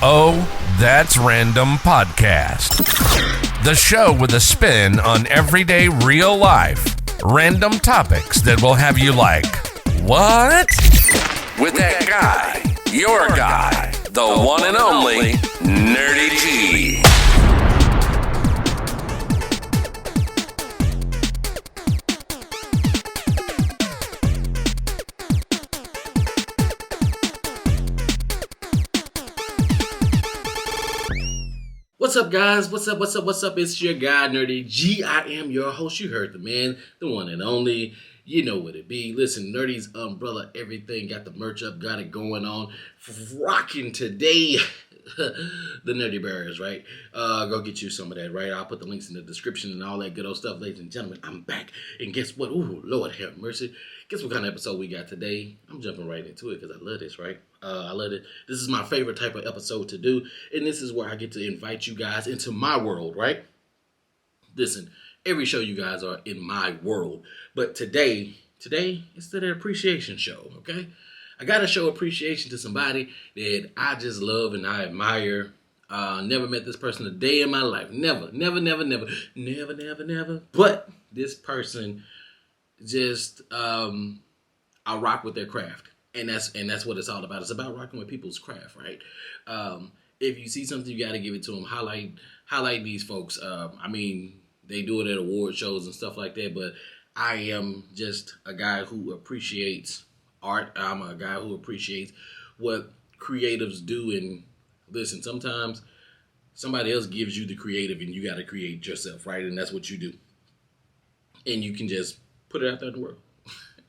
Oh, That's Random Podcast. The show with a spin on everyday real life. Random topics that will have you like, what? With that guy, your guy, the one and only Nerdy G. What's up, guys? What's up? It's your guy, Nerdy G. I am your host. You heard the man, the one and only. You know what it be. Listen, Nerdy's Umbrella, everything. Got the merch up, got it going on. Rocking today. The Nerdy Bears, right? Go get you some of that, right? I'll put the links in the description and all that good old stuff. Ladies and gentlemen, I'm back. And guess what? Ooh, Lord have mercy. Guess what kind of episode we got today? I'm jumping right into it because I love this, right? I love it. This is my favorite type of episode to do. And this is where I get to invite you guys into my world, right? Listen, every show you guys are in my world. But today it's the appreciation show, okay? I got to show appreciation to somebody that I just love and I admire. Never met this person a day in my life. Never. But this person just, I rock with their craft. And that's what it's all about. It's about rocking with people's craft, right? If you see something, you got to give it to them. Highlight these folks. They do it at award shows and stuff like that. But I am just a guy who appreciates art. I'm a guy who appreciates what creatives do. And listen, sometimes somebody else gives you the creative, and you got to create yourself, right? And that's what you do. And you can just put it out there in the world.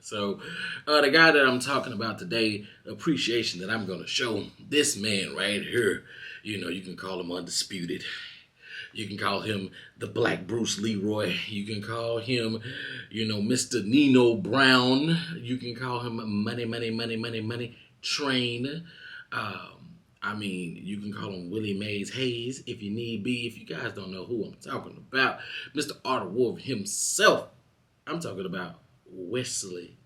So, the guy that I'm talking about today, appreciation that I'm going to show this man right here. You know, you can call him Undisputed. You can call him the Black Bruce Leroy. You can call him, Mr. Nino Brown. You can call him Money Train. You can call him Willie Mays Hayes if you need be. If you guys don't know who I'm talking about, Mr. Arthur Wolf himself. I'm talking about Wesley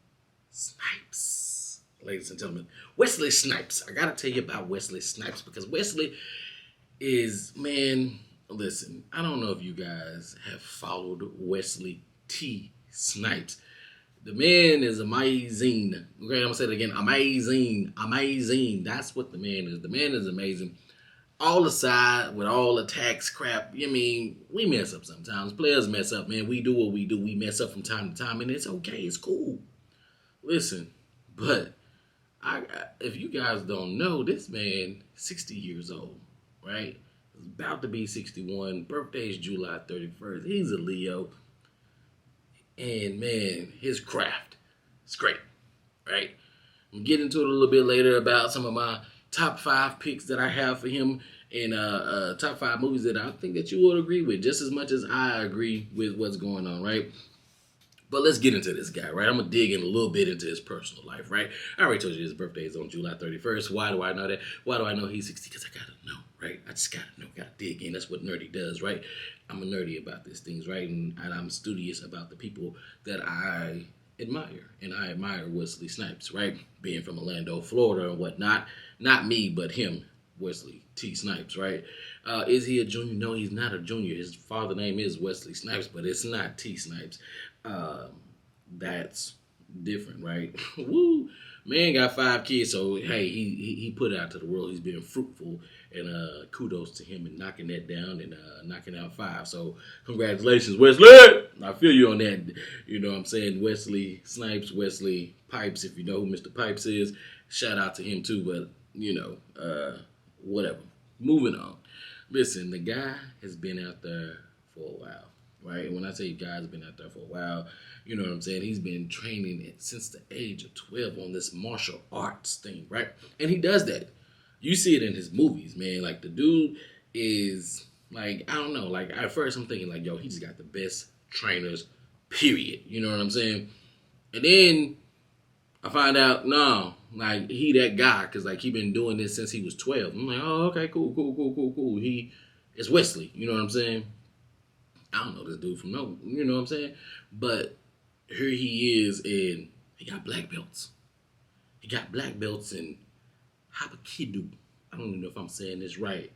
Snipes. Ladies and gentlemen, Wesley Snipes. I gotta tell you about Wesley Snipes because Wesley is, man, listen, I don't know if you guys have followed Wesley T. Snipes. The man is amazing. Okay, I'm gonna say it again. Amazing. That's what the man is. The man is amazing. All aside with all the tax crap, we mess up sometimes. Players mess up, man. We do what we do. We mess up from time to time, and it's okay. It's cool. Listen, but if you guys don't know, this man, 60 years old, right? He's about to be 61. Birthday is July 31st. He's a Leo. And, man, his craft is great, right? I'm getting into it a little bit later about some of my top 5 picks that I have for him and top 5 movies that I think that you would agree with just as much as I agree with what's going on, right? But let's get into this guy, right? I'm going to dig in a little bit into his personal life, right? I already told you his birthday is on July 31st. Why do I know that? Why do I know he's 60? Because I got to know, right? I just got to know, got to dig in. That's what nerdy does, right? I'm a nerdy about these things, right? And I'm studious about the people that I admire. And I admire Wesley Snipes, right? Being from Orlando, Florida and whatnot. Not me, but him, Wesley T. Snipes, right? Is he a junior? No, he's not a junior. His father's name is Wesley Snipes, but it's not T. Snipes. That's different, right? Woo! Man got 5 kids, so hey, he put it out to the world. He's been fruitful, and kudos to him in knocking that down and knocking out 5. So congratulations, Wesley! I feel you on that. You know what I'm saying? Wesley Snipes, Wesley Pipes, if you know who Mr. Pipes is, shout out to him too, but whatever. Moving on. Listen, the guy has been out there for a while, right? And when I say guy's been out there for a while, you know what I'm saying? He's been training since the age of 12 on this martial arts thing, right? And he does that. You see it in his movies, man. Like, the dude is, like, I don't know. Like, at first I'm thinking, like, yo, he just got the best trainers, period. You know what I'm saying? And then I find out, no, like, he that guy, because, like, he been doing this since he was 12. I'm like, oh, okay, cool. He is Wesley, you know what I'm saying? I don't know this dude from no, you know what I'm saying? But here he is, and he got black belts. He got black belts in Hapkido. I don't even know if I'm saying this right.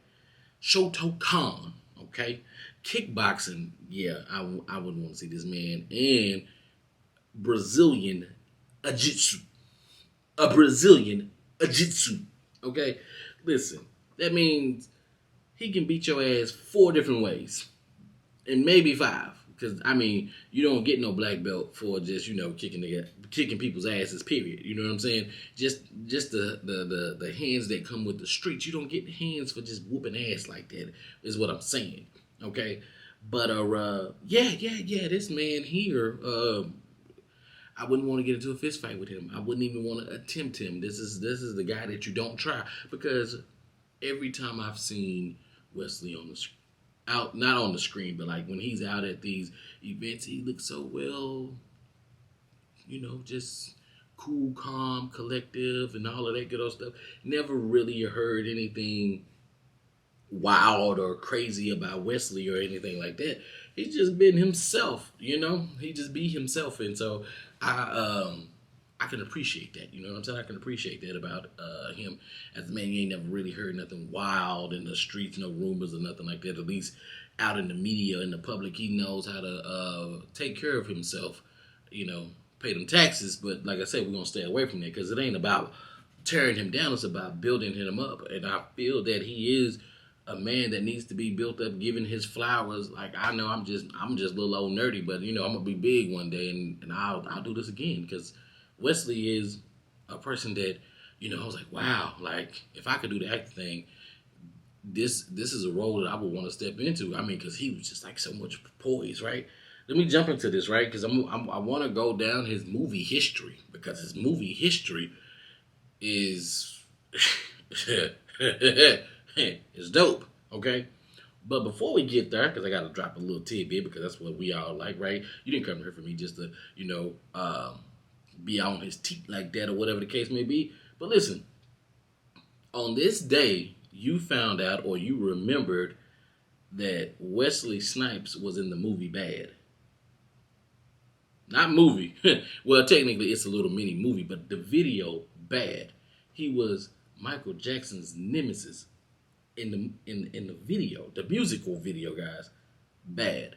Shotokan, okay? Kickboxing, yeah, I wouldn't want to see this man. And Brazilian Jiu-Jitsu. A Brazilian Jiu-Jitsu, okay? Listen, that means he can beat your ass 4 different ways. And maybe 5. Because, I mean, you don't get no black belt for just, kicking people's asses, period. You know what I'm saying? Just the hands that come with the streets. You don't get hands for just whooping ass like that, is what I'm saying. Okay? But, this man here, I wouldn't want to get into a fist fight with him. I wouldn't even want to attempt him. This is the guy that you don't try. Because every time I've seen Wesley on the screen, out, not on the screen, but like when he's out at these events, he looks so well, just cool, calm, collective, and all of that good old stuff. Never really heard anything wild or crazy about Wesley or anything like that. He's just been himself, He just be himself, and so I can appreciate that. You know what I'm saying? I can appreciate that about him. As a man, you ain't never really heard nothing wild in the streets, no rumors or nothing like that. At least out in the media, in the public, he knows how to take care of himself, pay them taxes. But like I said, we're going to stay away from that because it ain't about tearing him down. It's about building him up. And I feel that he is a man that needs to be built up, given his flowers. Like, I know I'm just a little old nerdy, but, I'm going to be big one day and I'll do this again because Wesley is a person that, I was like, wow, like if I could do the acting thing, this is a role that I would want to step into. I mean, because he was just like so much poise, right? Let me jump into this, right? Because I want to go down his movie history because his movie history is is dope, okay? But before we get there, because I got to drop a little tidbit because that's what we all like, right? You didn't come here for me just to, be on his teeth like that or whatever the case may be. But listen, on this day, you found out or you remembered that Wesley Snipes was in the movie Bad. Not movie. Well, technically it's a little mini movie, but the video Bad. He was Michael Jackson's nemesis in the video, the musical video, guys. Bad.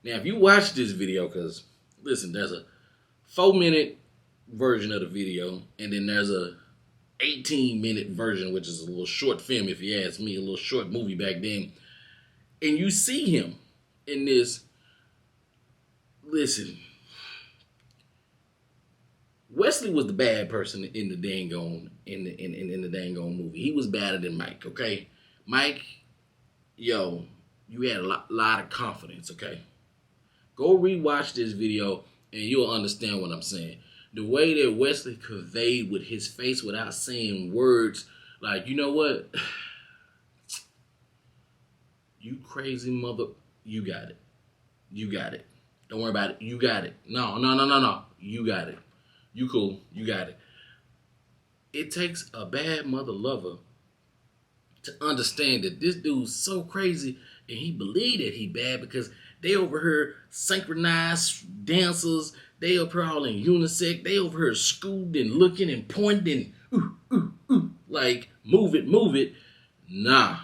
Now, if you watch this video, because listen, there's a 4-minute version of the video, and then there's a 18-minute version, which is a little short film, if you ask me, a little short movie back then. And you see him in this. Listen, Wesley was the bad person in the dang on movie. He was badder than Mike, okay? Mike, you had a lot of confidence, okay? Go rewatch this video and you'll understand what I'm saying. The way that Wesley conveyed with his face without saying words, like, you know what? You crazy mother, you got it. You got it. Don't worry about it. You got it. No. You got it. You cool. You got it. It takes a bad mother lover to understand that this dude's so crazy and he believed that he bad because they overheard synchronized dancers. They over here all in unisex. They over here scooted and looking and pointing. Like, move it. Nah.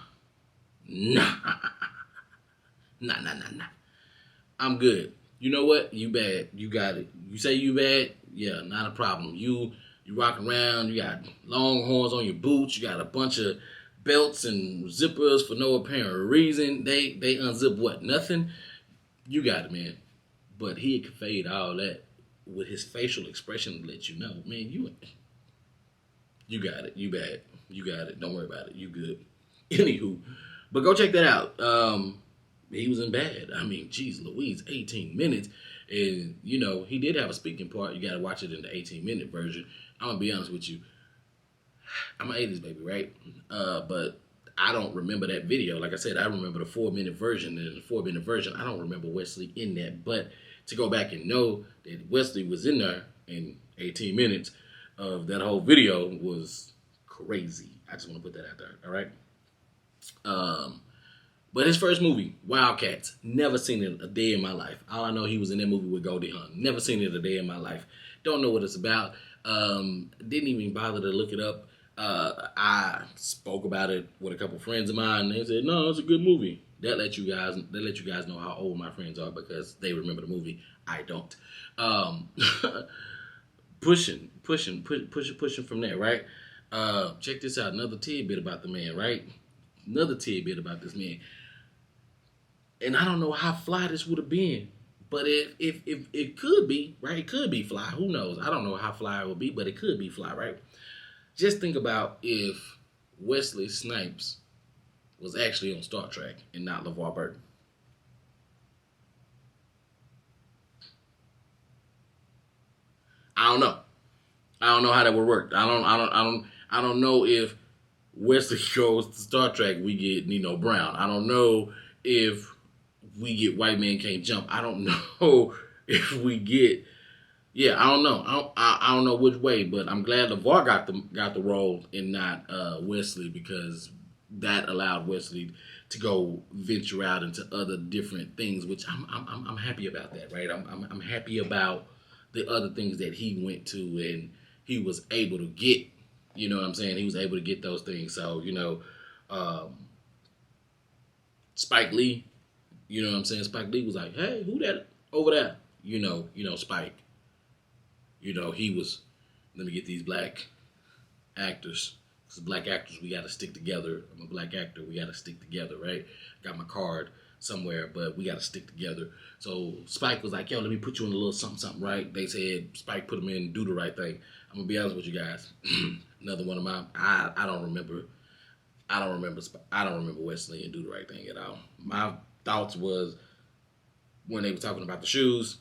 I'm good. You know what? You bad. You got it. You say you bad? Yeah, not a problem. You rock around. You got long horns on your boots. You got a bunch of belts and zippers for no apparent reason. They unzip what? Nothing? You got it, man. But he conveyed all that with his facial expression to let you know, man, you got it. You bad. You got it. Don't worry about it. You good. Anywho, but go check that out. He was in Bad. I mean, geez Louise, 18 minutes. And, he did have a speaking part. You got to watch it in the 18-minute version. I'm going to be honest with you. I'm an 80s baby, right? But I don't remember that video. Like I said, I remember the 4-minute version. And in the 4-minute version, I don't remember Wesley in that. But to go back and know that Wesley was in there in 18 minutes of that whole video was crazy. I just want to put that out there, all right? But his first movie, Wildcats, never seen it a day in my life. All I know, he was in that movie with Goldie Hawn. Never seen it a day in my life. Don't know what it's about. Didn't even bother to look it up. I spoke about it with a couple friends of mine. And they said, "No, it's a good movie." That let you guys know how old my friends are because they remember the movie. I don't. Pushing from there, right? Check this out. Another tidbit about the man, right? Another tidbit about this man. And I don't know how fly this would have been, but if it could be, right? It could be fly. Who knows? I don't know how fly it would be, but it could be fly, right? Just think about if Wesley Snipes was actually on Star Trek and not LeVar Burton. I don't know. I don't know how that would work. I don't know if Wesley goes to Star Trek, we get Nino Brown. I don't know if we get White Man Can't Jump. I don't know if we get. Yeah, I don't know. I don't know which way, but I'm glad LeVar got the role and not Wesley, because that allowed Wesley to go venture out into other different things, which I'm happy about that, right? I'm happy about the other things that he went to and he was able to get. You know what I'm saying? He was able to get those things. So, Spike Lee, you know what I'm saying? Spike Lee was like, "Hey, who that over there?" Spike. He was, let me get these black actors. Because black actors, we got to stick together. I'm a black actor. We got to stick together, right? Got my card somewhere, but we got to stick together. So Spike was like, "Yo, let me put you in a little something, something," right? They said, Spike put him in Do the Right Thing. I'm going to be honest with you guys. Another one of my, I don't remember Wesley and Do the Right Thing at all. My thoughts was, when they were talking about the shoes,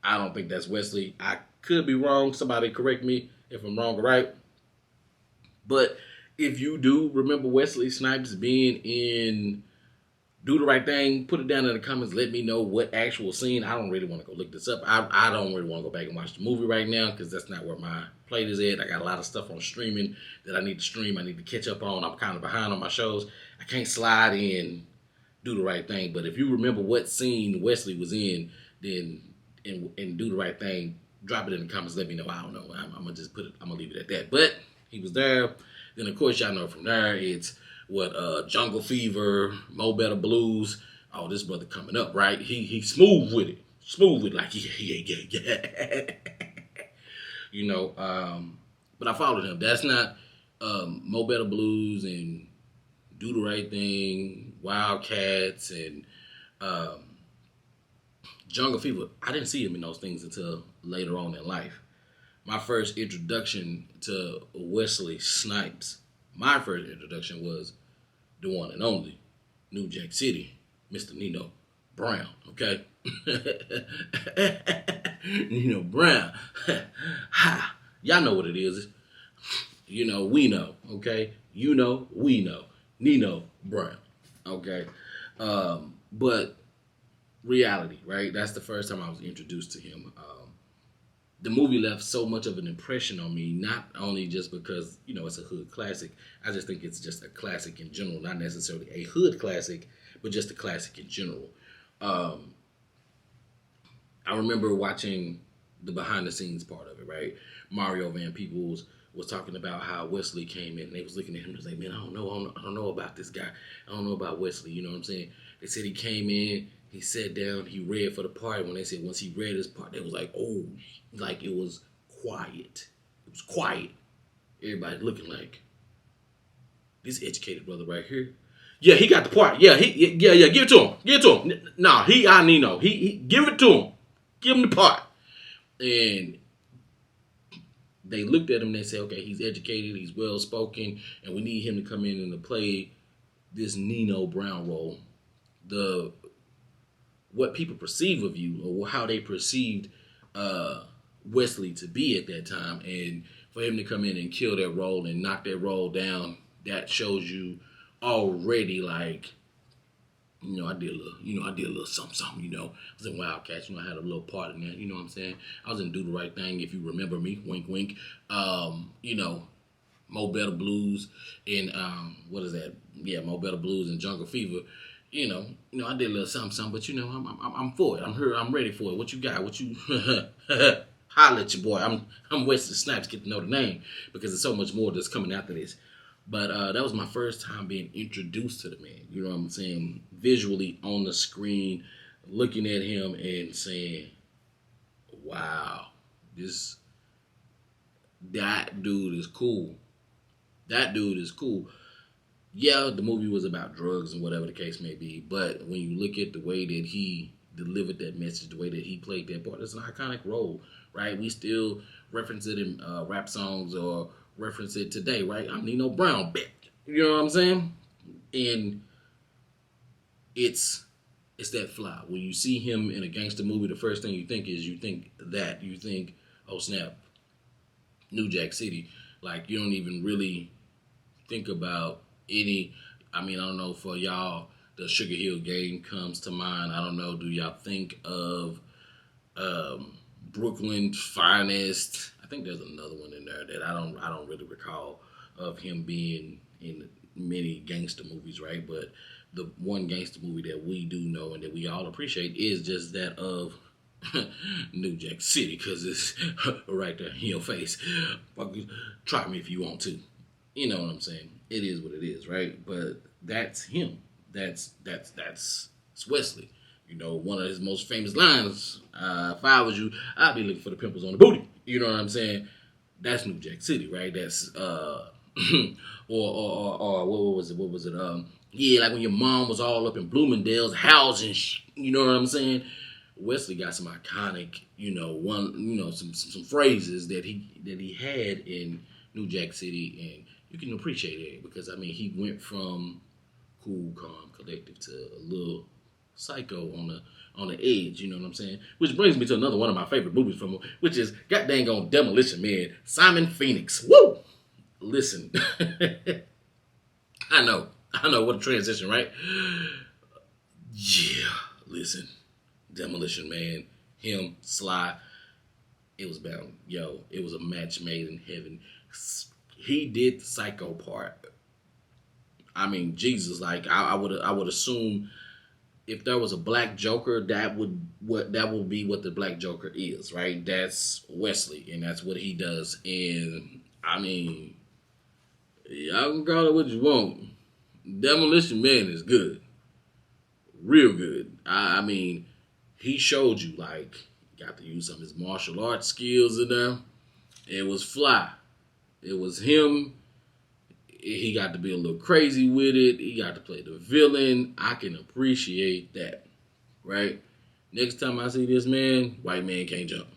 I don't think that's Wesley. I could be wrong. Somebody correct me if I'm wrong or right. But if you do remember Wesley Snipes being in Do the Right Thing, put it down in the comments. Let me know what actual scene. I don't really want to go look this up. I don't really want to go back and watch the movie right now because that's not where my plate is at. I got a lot of stuff on streaming that I need to stream. I need to catch up on. I'm kind of behind on my shows. I can't slide in Do the Right Thing. But if you remember what scene Wesley was in, then and Do the Right Thing, drop it in the comments. Let me know. I don't know. I'm gonna just I'm gonna leave it at that. But he was there. Then of course y'all know from there it's Jungle Fever, Mo Better Blues. Oh, this brother coming up, right? He smooth with it. Smooth with it, like yeah. But I followed him. That's not Mo Better Blues and Do the Right Thing, Wildcats, and Jungle Fever. I didn't see him in those things until later on in life. My first introduction to Wesley Snipes, my first introduction was the one and only New Jack City, Mr. Nino Brown, okay? Nino Brown. Ha! Y'all know what it is. We know, okay? We know. Nino Brown, okay? But reality, right? That's the first time I was introduced to him. The movie left so much of an impression on me, not only just because, it's a hood classic. I just think it's just a classic in general, not necessarily a hood classic, but just a classic in general. I remember watching the behind the scenes part of it, right? Mario Van Peebles was talking about how Wesley came in and they was looking at him and was like, "Man, I don't know about this guy. I don't know about Wesley," you know what I'm saying? They said he came in, he sat down, he read for the part. When they said once he read his part, they was like, "Oh," like it was quiet. It was quiet. Everybody looking like, this educated brother right here. Yeah, he got the part. Yeah, give it to him. Give it to him. Nah, I Nino. He give it to him. Give him the part. And they looked at him and they said, "Okay, he's educated, he's well spoken, and we need him to come in and to play this Nino Brown role." What people perceive of you, or how they perceived Wesley to be at that time, and for him to come in and kill that role and knock that role down, that shows you already, like, I did a little something, I was in Wildcats, I had a little part in there, you know what I'm saying? I was in Do the Right Thing, if you remember me, wink, wink. Mo Better Blues and, what is that? Yeah, Mo Better Blues and Jungle Fever. I did a little something, but I'm for it. I'm here. I'm ready for it. What you got? What you? holla at your boy. I'm Wesley Snipes. Get to know the name because there's so much more that's coming after this. But that was my first time being introduced to the man. You know what I'm saying? Visually on the screen, looking at him and saying, "Wow, that dude is cool. That dude is cool." Yeah, the movie was about drugs and whatever the case may be, but when you look at the way that he delivered that message, the way that he played that part, it's an iconic role, right? We still reference it in rap songs or reference it today, right? I'm Nino Brown, bitch. You know what I'm saying? And it's that fly. When you see him in a gangster movie, the first thing you think is you think, oh snap, New Jack City. Like you don't even really think about any. I mean, I don't know for y'all, the Sugar Hill Gang comes to mind. I don't know. Do y'all think of Brooklyn's Finest? I think there's another one in there that I don't really recall of him being in many gangster movies, right? But the one gangster movie that we do know and that we all appreciate is just that of New Jack City, because it's right there in your face. Try me if you want to. You know what I'm saying? It is what it is, right? But that's him. That's Wesley. You know, one of his most famous lines, if I was you, I'd be looking for the pimples on the booty. You know what I'm saying? That's New Jack City, right? That's or what was it? Yeah, like when your mom was all up in Bloomingdale's housing, you know what I'm saying? Wesley got some iconic, some phrases that he had in New Jack City, and you can appreciate it because I mean he went from cool, calm, collective to a little psycho on the edge. You know what I'm saying? Which brings me to another one of my favorite movies from him, which is God dang on Demolition Man, Simon Phoenix. Woo! Listen, I know, what a transition, right? Yeah, listen, Demolition Man, him, Sly, it was bound, it was a match made in heaven. He did the psycho part. I mean, Jesus, like I would assume if there was a black Joker, that would be what the black Joker is, right? That's Wesley, and that's what he does. And I mean, y'all can call it what you want. Demolition Man is good, real good. I mean, he showed you like got to use some of his martial arts skills in there. It was fly. It was him. He got to be a little crazy with it. He got to play the villain. I can appreciate that, right? Next time I see this man, white man can't jump.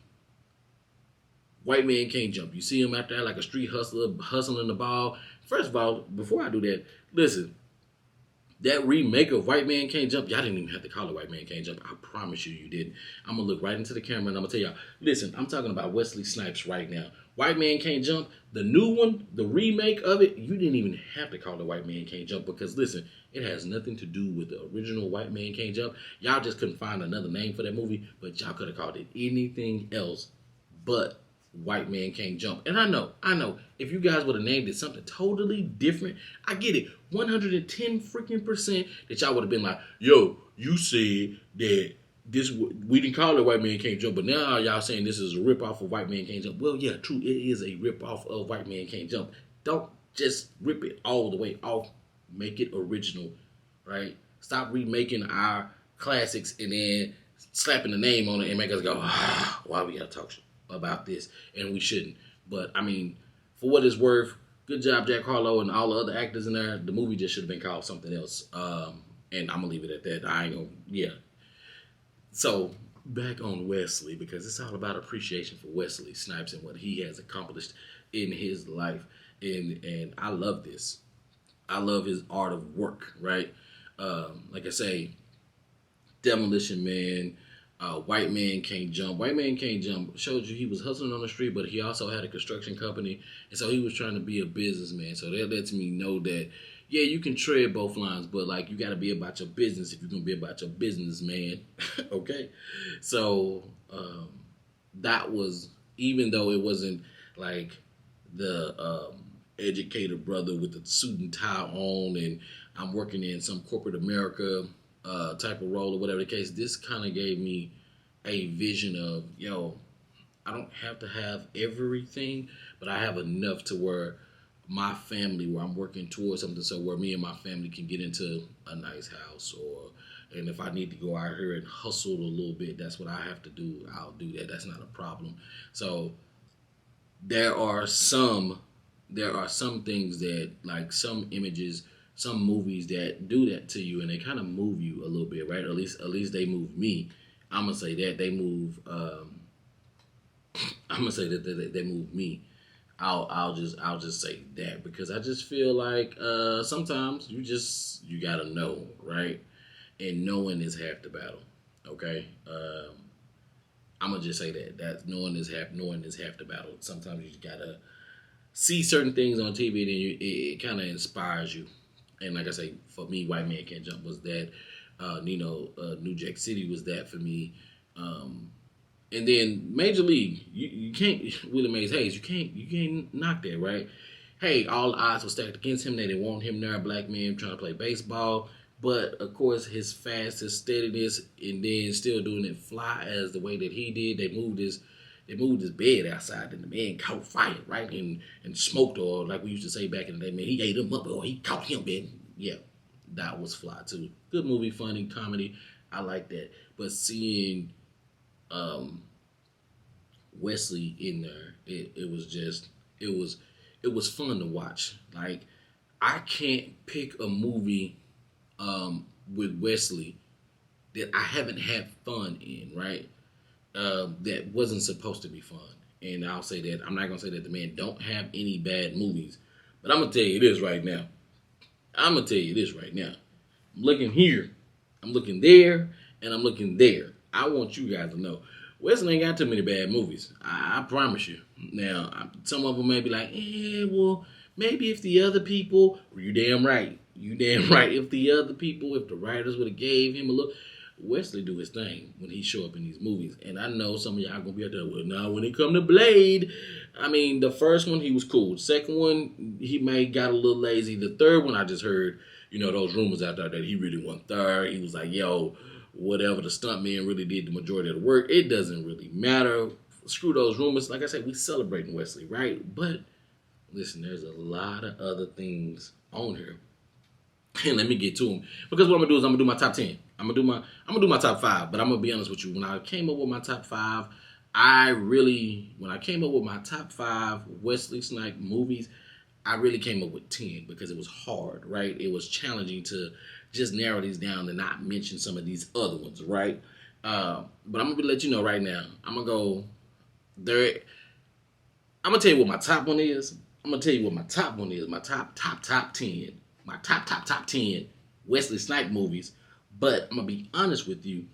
White man can't jump. You see him out there like a street hustler, hustling the ball. First of all, before I do that, listen, that remake of White Man Can't Jump, y'all didn't even have to call it White Man Can't Jump. I promise you didn't. I'm going to look right into the camera and I'm going to tell y'all, listen, I'm talking about Wesley Snipes right now. White Man Can't Jump, the new one, the remake of it, you didn't even have to call it White Man Can't Jump because, listen, it has nothing to do with the original White Man Can't Jump. Y'all just couldn't find another name for that movie, but y'all could have called it anything else but White Man Can't Jump. And I know, if you guys would have named it something totally different, I get it, 110 freaking percent that y'all would have been like, yo, you said that this, we didn't call it White Man Can't Jump, but now y'all saying this is a ripoff of White Man Can't Jump. Well, yeah, true, it is a ripoff of White Man Can't Jump. Don't just rip it all the way off. Make it original, right? Stop remaking our classics and then slapping the name on it and make us go, why we gotta talk about this? And we shouldn't. But I mean, for what it's worth, good job, Jack Harlow and all the other actors in there. The movie just should have been called something else. And I'm gonna leave it at that. I ain't gonna, yeah. So back on Wesley, because it's all about appreciation for Wesley Snipes and what he has accomplished in his life. And I love this. I love his art of work, right? Like I say, Demolition Man, White Man Can't Jump. White Man Can't Jump showed you he was hustling on the street, but he also had a construction company, and so he was trying to be a businessman. So that lets me know that, yeah, you can tread both lines, but like you got to be about your business if you're gonna be about your business, man. Okay, so that was, even though it wasn't like the educated brother with the suit and tie on, and I'm working in some corporate America type of role or whatever the case, this kind of gave me a vision of, I don't have to have everything, but I have enough to where my family, where I'm working towards something, so where me and my family can get into a nice house, and if I need to go out here and hustle a little bit, that's what I have to do. I'll do that. That's not a problem. So there are some things that, like some images, some movies that do that to you, and they kind of move you a little bit, right? At least they move me. I'm gonna say that they move. I'm gonna say that they move me. I'll just say that, because I just feel like sometimes you gotta know, right? And knowing is half the battle. Okay. I'm gonna just say that knowing is half the battle. Sometimes you just gotta see certain things on TV, and it kind of inspires you. And like I say, for me, White Man Can't Jump was that. New Jack City was that for me. And then Major League, you can't, Willie Mays Hayes, you can't knock that, right? Hey, all the odds were stacked against him. They didn't want him there, a black man trying to play baseball. But of course, his fast, his steadiness, and then still doing it fly as the way that he did. They moved his bed outside, and the man caught fire, right? And smoked, or like we used to say back in the day, man, he ate him up, or he caught him, man. Yeah, that was fly too. Good movie, funny, comedy. I like that. But seeing Wesley in there, it was fun to watch. Like, I can't pick a movie with Wesley that I haven't had fun in, right? That wasn't supposed to be fun. And I'll say that, I'm not going to say that the man don't have any bad movies, but I'm going to tell you this right now. I'm looking here, I'm looking there, and I'm looking there. I want you guys to know, Wesley ain't got too many bad movies. I promise you. Now, some of them may be like, well, maybe if the other people, you damn right. If the writers would have gave him a look, Wesley do his thing when he show up in these movies. And I know some of y'all gonna be out there, well, now when it come to Blade, I mean, the first one, he was cool. The second one, he may got a little lazy. The third one, I just heard, those rumors out there that he really won third. He was like, yo, whatever, the stuntman really did the majority of the work. It doesn't really matter. Screw those rumors. Like I said, we celebrating Wesley, right? But listen, there's a lot of other things on here. And let me get to them. Because what I'm gonna do is I'm gonna do my top 10. I'm gonna do my top 5. But I'm gonna be honest with you. When I came up with my top 5, when I came up with my top 5 Wesley Snipes movies, I really came up with 10 because it was hard, right? It was challenging to just narrow these down and not mention some of these other ones, right? But I'm gonna let you know right now. I'm gonna go there. I'm gonna tell you what my top one is. My top 10. My top 10 Wesley Snipes movies. But I'm gonna be honest with you.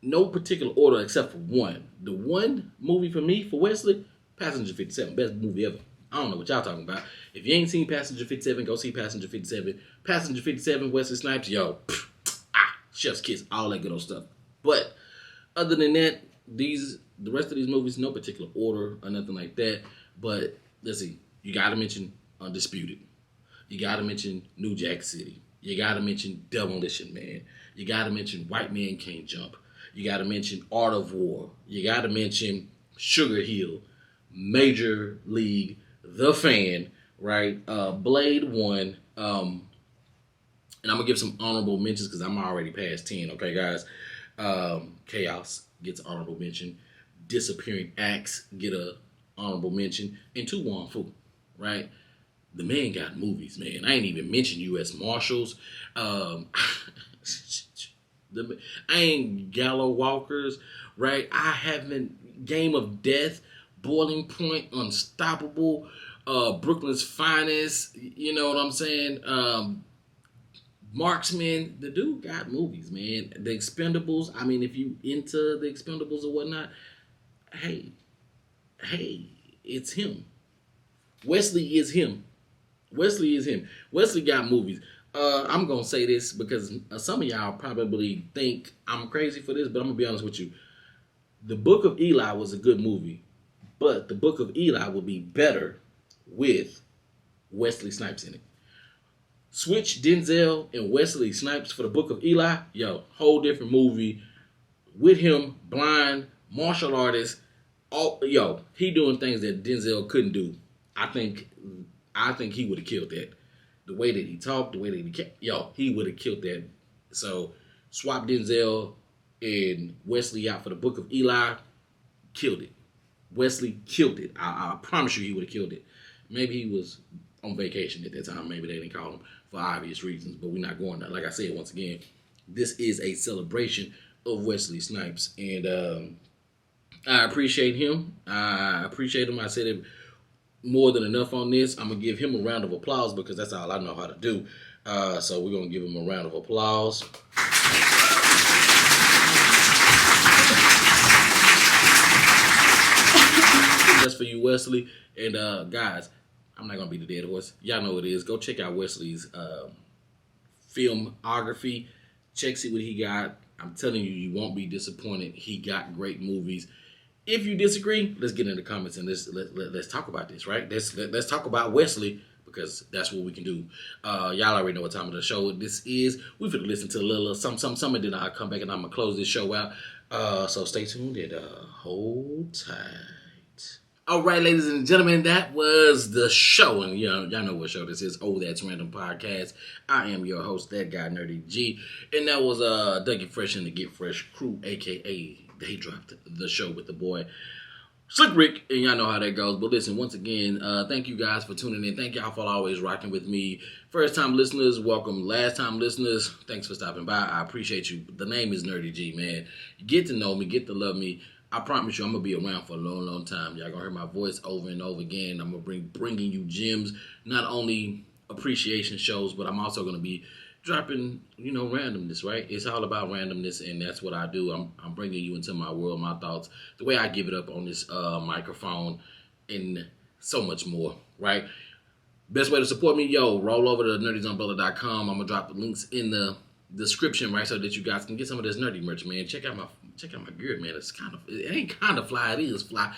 No particular order except for one. The one movie for me, for Wesley, Passenger 57. Best movie ever. I don't know what y'all talking about. If you ain't seen Passenger 57, go see Passenger 57. Passenger 57, Wesley Snipes, yo, chef's kiss, all that good old stuff. But other than that, the rest of these movies, no particular order or nothing like that. But let's see, you gotta mention Undisputed. You gotta mention New Jack City. You gotta mention Demolition Man. You gotta mention White Man Can't Jump. You gotta mention Art of War. You gotta mention Sugar Hill, Major League, The Fan, right? Blade 1. And I'm gonna give some honorable mentions because I'm already past 10, okay, guys? Chaos gets honorable mention. Disappearing Acts get a honorable mention. And To Wong Fu, right? The man got movies, man. I ain't even mentioned U.S. Marshals. I ain't Gallo Walkers, right? I haven't Game of Death, Boiling Point, Unstoppable, Brooklyn's Finest, you know what I'm saying? Marksman, the dude got movies, man. The Expendables, I mean, if you into the Expendables or whatnot, hey, it's him. Wesley is him. Wesley got movies. I'm going to say this because some of y'all probably think I'm crazy for this, but I'm going to be honest with you. The Book of Eli was a good movie, but The Book of Eli would be better with Wesley Snipes in it. Switch Denzel and Wesley Snipes for The Book of Eli. Yo, whole different movie with him, blind, martial artist. He doing things that Denzel couldn't do. I think he would have killed that. The way that he talked, the way that he would have killed that. So swap Denzel and Wesley out for the Book of Eli, killed it. Wesley killed it. I promise you he would have killed it. Maybe he was on vacation at that time. Maybe they didn't call him for obvious reasons, but we're not going there. Like I said, once again, this is a celebration of Wesley Snipes, and I appreciate him. I said it more than enough on this. I'm going to give him a round of applause because that's all I know how to do. So we're going to give him a round of applause. Just for you, Wesley. And guys, I'm not going to be the dead horse. Y'all know what it is. Go check out Wesley's filmography. See what he got. I'm telling you, you won't be disappointed. He got great movies. If you disagree, let's get in the comments and let's talk about this, right? Let's talk about Wesley because that's what we can do. Y'all already know what time of the show this is. We're going to listen to a little something, and then I'll come back and I'm going to close this show out. So stay tuned and hold tight. All right, ladies and gentlemen, that was the show. And y'all know what show this is. Oh, That's Random Podcast. I am your host, that guy, Nerdy G. And that was Dougie Fresh and the Get Fresh crew, a.k.a. They dropped the show with the boy Slick Rick, and y'all know how that goes. But listen, once again, thank you guys for tuning in. Thank y'all for always rocking with me. First time listeners, welcome. Last time listeners, thanks for stopping by. I appreciate you. The name is Nerdy G, man. Get to know me, get to love me. I promise you, I'm gonna be around for a long, long time. Y'all gonna hear my voice over and over again. I'm gonna bringing you gems, not only appreciation shows, but I'm also gonna be dropping, randomness, right? It's all about randomness, and that's what I do. I'm bringing you into my world, my thoughts, the way I give it up on this microphone, and so much more, right? Best way to support me, roll over to NerdysUmbrella.com. I'm gonna drop the links in the description, right, so that you guys can get some of this nerdy merch, man. Check out my gear, man. It ain't kind of fly. It is fly.